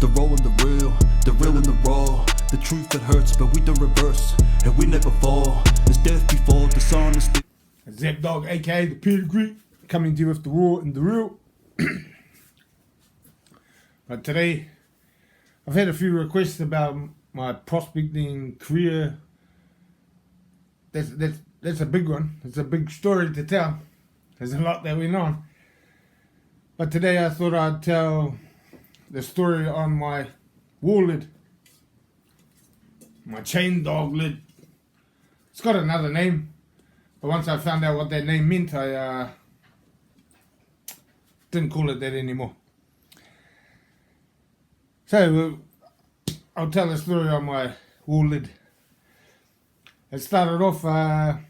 the raw and the real and the raw. The truth that hurts, but we don't reverse, and we never fall. There's death before dishonesty. Zap Dog, aka the Pedigree, coming to you with the raw and the real. But today, I've had a few requests about my prospecting career. That's a big one. It's a big story to tell. There's a lot that went on. But today I thought I'd tell the story on my wall lid. My chain dog lid. It's got another name. But once I found out what that name meant, I didn't call it that anymore. So, I'll tell the story on my wall lid. It started off, I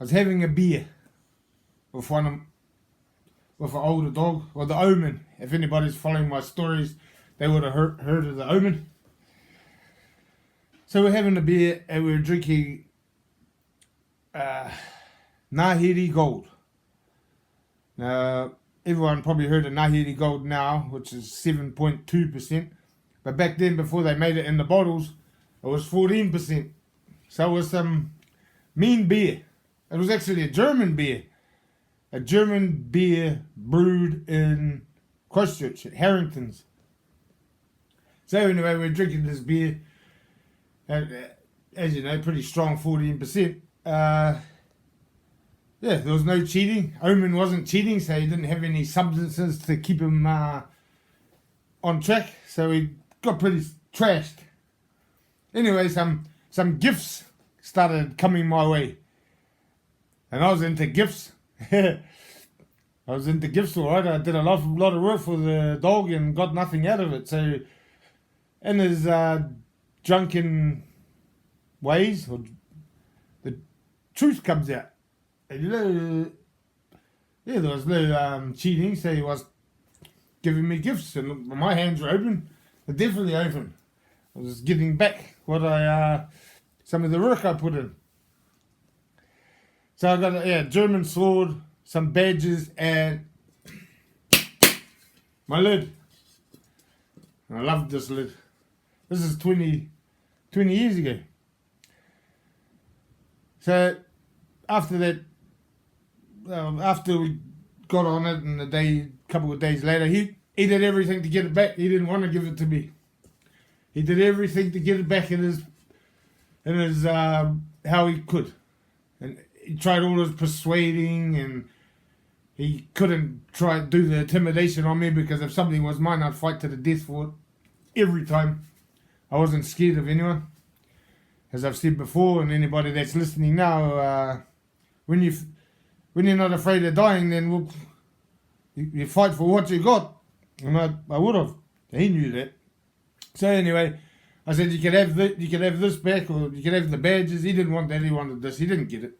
was having a beer with an older dog, or the Omen. If anybody's following my stories, they would have heard of the Omen. So we're having a beer and we're drinking Ngāhere Gold. Now, everyone probably heard of Ngāhere Gold now, which is 7.2%. But back then, before they made it in the bottles, it was 14%. So it was some mean beer. It was actually a German beer. A German beer brewed in Christchurch at Harrington's. So anyway, we're drinking this beer. As you know, pretty strong 14%. Yeah, there was no cheating. Omen wasn't cheating, so he didn't have any substances to keep him on track. So he got pretty trashed. Anyway, some gifts started coming my way. And I was into gifts. I was into gifts, alright. I did a lot of work for the dog and got nothing out of it. So, in his drunken ways, the truth comes out. And there was no cheating, so he was giving me gifts, and my hands were open. They're definitely open. I was getting back what some of the work I put in. So I got a German sword, some badges, and my lid. I loved this lid. This is 20 years ago. So after that, after we got on it, and a couple of days later, he did everything to get it back. He didn't want to give it to me. He did everything to get it back in his how he could, and he tried all his persuading, and he couldn't do the intimidation on me, because if something was mine, I'd fight to the death for it every time. I wasn't scared of anyone, as I've said before, and anybody that's listening now, when you're not afraid of dying, then you fight for what you got, and I would have. He knew that. So anyway, I said you could have this back, or you could have the badges. He didn't want that. He wanted this. He didn't get it.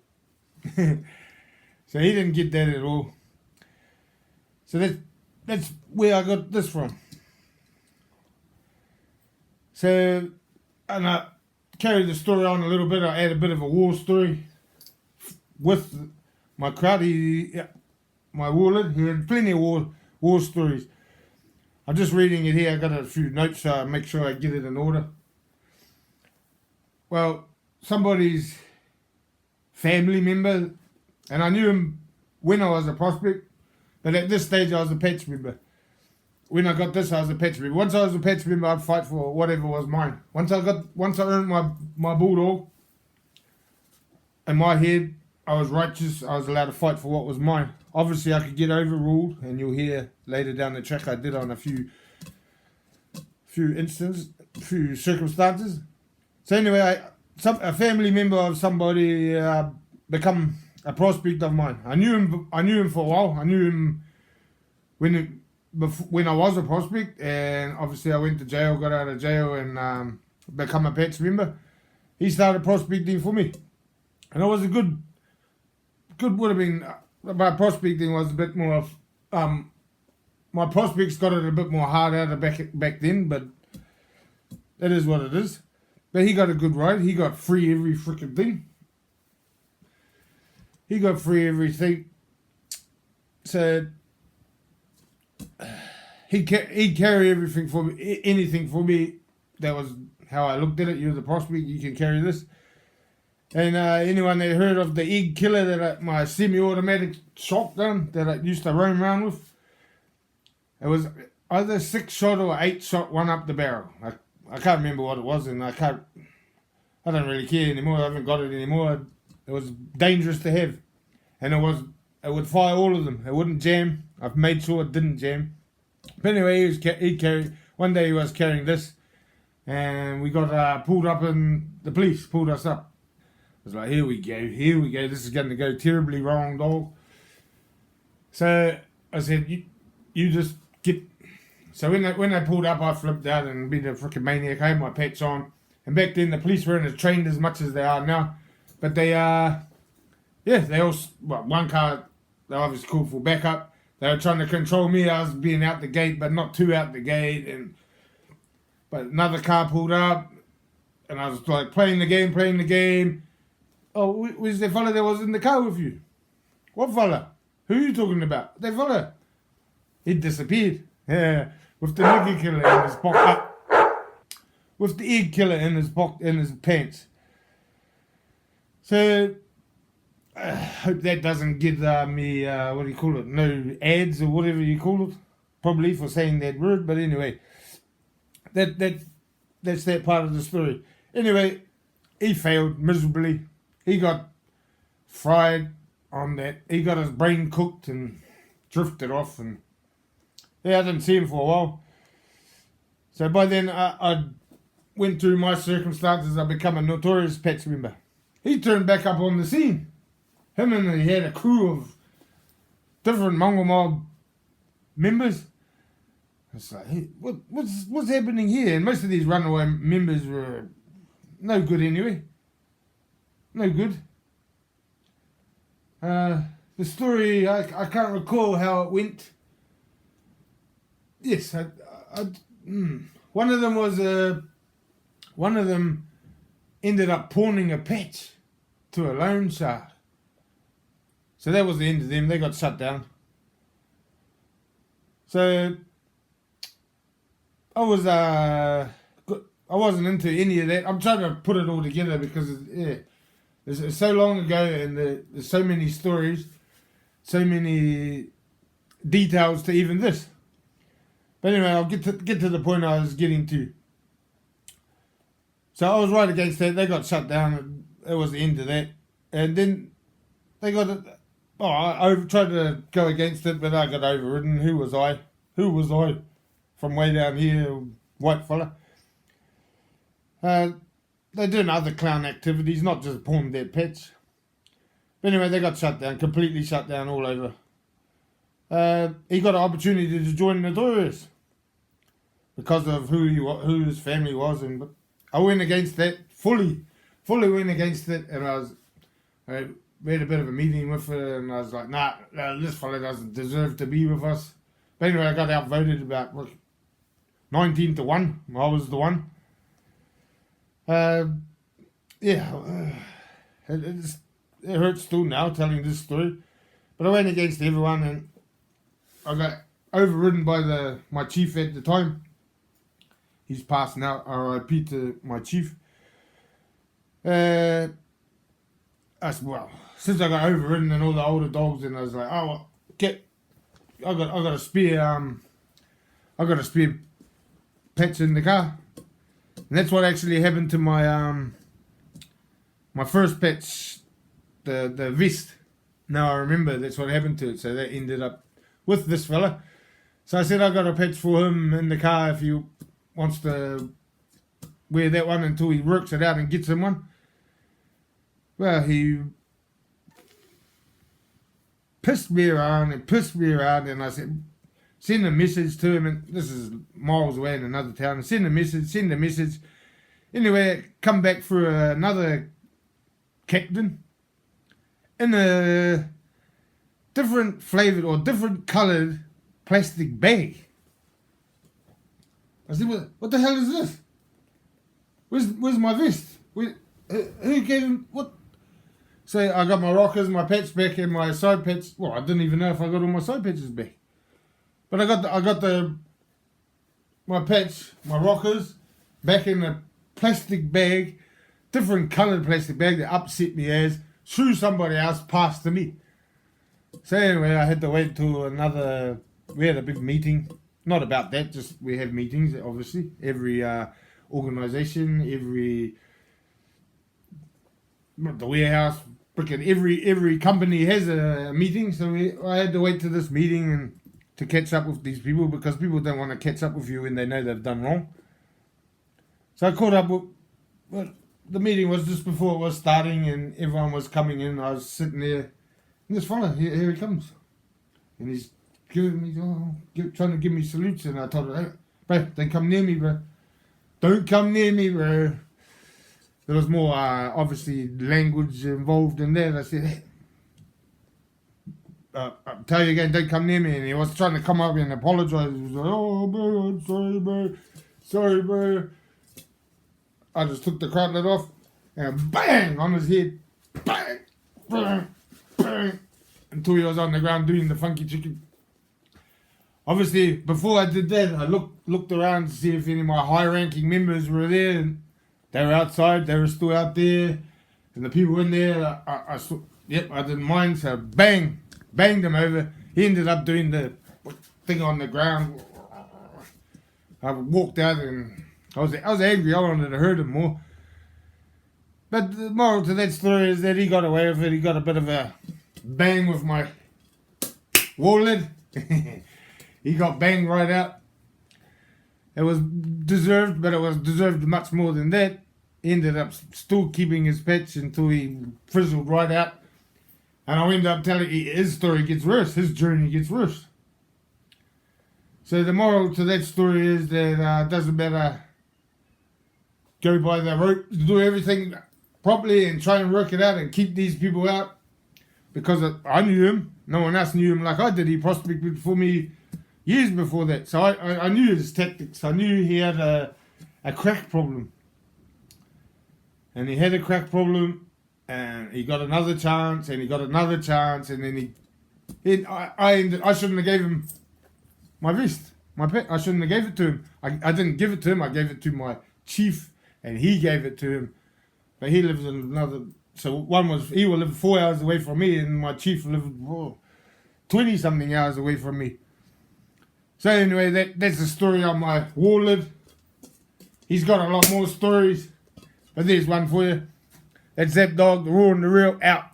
So he didn't get that at all. So that's where I got this from. So, and I carried the story on a little bit. I add a bit of a war story with my crowd. My warlord, he had plenty of war stories. I'm just reading it here. I got a few notes, so I make sure I get it in order. Well, somebody's family member, and I knew him when I was a prospect, but at this stage I was a patch member. When I got this, I was a patch member. Once I was a patch member, I'd fight for whatever was mine. Once I earned my bulldog, in my head, I was righteous. I was allowed to fight for what was mine. Obviously, I could get overruled, and you'll hear later down the track I did on a few circumstances. So anyway, a family member of somebody become a prospect of mine. I knew him for a while. I knew him when I was a prospect, and obviously I went to jail, got out of jail, and become a patch member. He started prospecting for me, and it was a good would have been. My prospecting was a bit more my prospects got it a bit more hard out of back then, but that is what it is. But he got a good ride. He got free every freaking thing. He got free everything. So he'd carry everything for me, anything for me. That was how I looked at it. You're the prospect, you can carry this. And anyone that heard of the egg killer, my semi-automatic shotgun that I used to roam around with, it was either 6-shot or 8-shot, one up the barrel. I can't remember what it was, and I don't really care anymore. I haven't got it anymore. It was dangerous to have, and it would fire all of them. It wouldn't jam. I've made sure it didn't jam. But anyway, he'd carry. One day he was carrying this, and we got pulled up, and the police pulled us up. I was like, here we go. This is going to go terribly wrong, dog. So I said, you just get. So when they pulled up, I flipped out and been a freaking maniac. I had my patch on, and back then the police weren't as trained as much as they are now. But they they all, well, one car, they obviously called for backup. They were trying to control me. I was being out the gate, but not too out the gate. But another car pulled up, and I was like playing the game. Oh, where's the fella that was in the car with you? What fella? Who are you talking about? That fella. He disappeared. Yeah, with the nigger killer in his pocket. With the egg killer in his pocket, in his pants. So, I hope that doesn't get me, what do you call it, no ads or whatever you call it. Probably for saying that word, but anyway. That's that part of the story. Anyway, he failed miserably. He got fried on that. He got his brain cooked and drifted off. And yeah, I didn't see him for a while. So by then, I went through my circumstances. I become a notorious patch member. He turned back up on the scene. Him and he had a crew of different Mongol mob members. It's like, hey, what's happening here? And most of these runaway members were no good anyway. No good. The story, I can't recall how it went. Yes, one of them ended up pawning a patch to a loan shark. So that was the end of them. They got shut down. So I wasn't into any of that. I'm trying to put it all together because it's so long ago, and there's so many stories, so many details to even this. But anyway, I'll get to the point I was getting to. So I was right against that. They got shut down. It was the end of that. And then they got it. Oh, I tried to go against it, but I got overridden. Who was I? From way down here, white fella. They're doing other clown activities, not just pawn their pets. But anyway, they got shut down, completely shut down all over. He got an opportunity to join Notorious because of who his family was, but I went against that fully went against it, and we had a bit of a meeting with it, and I was like, nah, this fella doesn't deserve to be with us. But anyway, I got outvoted about 19-1. I was the one. It hurts still now telling this story, but I went against everyone, and I got overridden by my chief at the time. He's passed now. R.I.P. to my chief. Well, since I got overridden and all the older dogs, and I was like, I got a spare pets in the car. And that's what actually happened to my my first patch, the vest. Now I remember that's what happened to it. So that ended up with this fella. So I said I got a patch for him in the car if he wants to wear that one until he works it out and gets him one. Well, he pissed me around, and I said, send a message to him, and this is miles away in another town. Send a message. Anyway, come back for another captain in a different flavoured or different coloured plastic bag. I said, what the hell is this? Where's my vest? Who gave him what? So I got my rockers, my patch back, and my side patch. Well, I didn't even know if I got all my side patches back. But I got the my patch, my rockers, back in a plastic bag, different coloured plastic bag that upset me as, threw somebody else past to me. So anyway, I had to wait till another, we had a big meeting, not about that, just we have meetings, obviously, every organisation, the warehouse, freaking every company has a meeting, so I had to wait to this meeting and to catch up with these people, because people don't want to catch up with you when they know they've done wrong. So I caught up with, well, the meeting was just before it was starting and everyone was coming in. I was sitting there, and this fella, here he comes. And he's giving me, trying to give me salutes, and I told him, hey, bro, don't come near me, bro. Don't come near me, bro. There was more, obviously, language involved in that. I said, hey, I'll tell you again, don't come near me. And he was trying to come up and apologise. He was like, oh, bro, I'm sorry, bro. Sorry, bro. I just took the cracklet off and bang on his head. Bang, bang, bang. Until he was on the ground doing the funky chicken. Obviously, before I did that, I looked around to see if any of my high-ranking members were there. And they were outside. They were still out there. And the people in there, I didn't mind. So banged him over. He ended up doing the thing on the ground. I walked out and I was angry. I wanted to hurt him more. But the moral to that story is that he got away with it. He got a bit of a bang with my wall lid. He got banged right out. It was deserved, but it was deserved much more than that. He ended up still keeping his patch until he frizzled right out. And I ended up telling you, his story gets worse. His journey gets worse. So the moral to that story is that it doesn't matter. Go by the rope, do everything properly and try and work it out and keep these people out. Because I knew him. No one else knew him like I did. He prospected for me years before that. So I knew his tactics. I knew he had a crack problem. And he had a crack problem. And he got another chance. And he got another chance. And then I shouldn't have gave him my vest. My pet. I shouldn't have gave it to him. I didn't give it to him. I gave it to my chief. And he gave it to him. But he lives in another... So he will live 4 hours away from me, and my chief lived 20-something hours away from me. So anyway, that's the story on my wall lid. He's got a lot more stories, but there's one for you. That's Zap Dog, the raw and the real, out.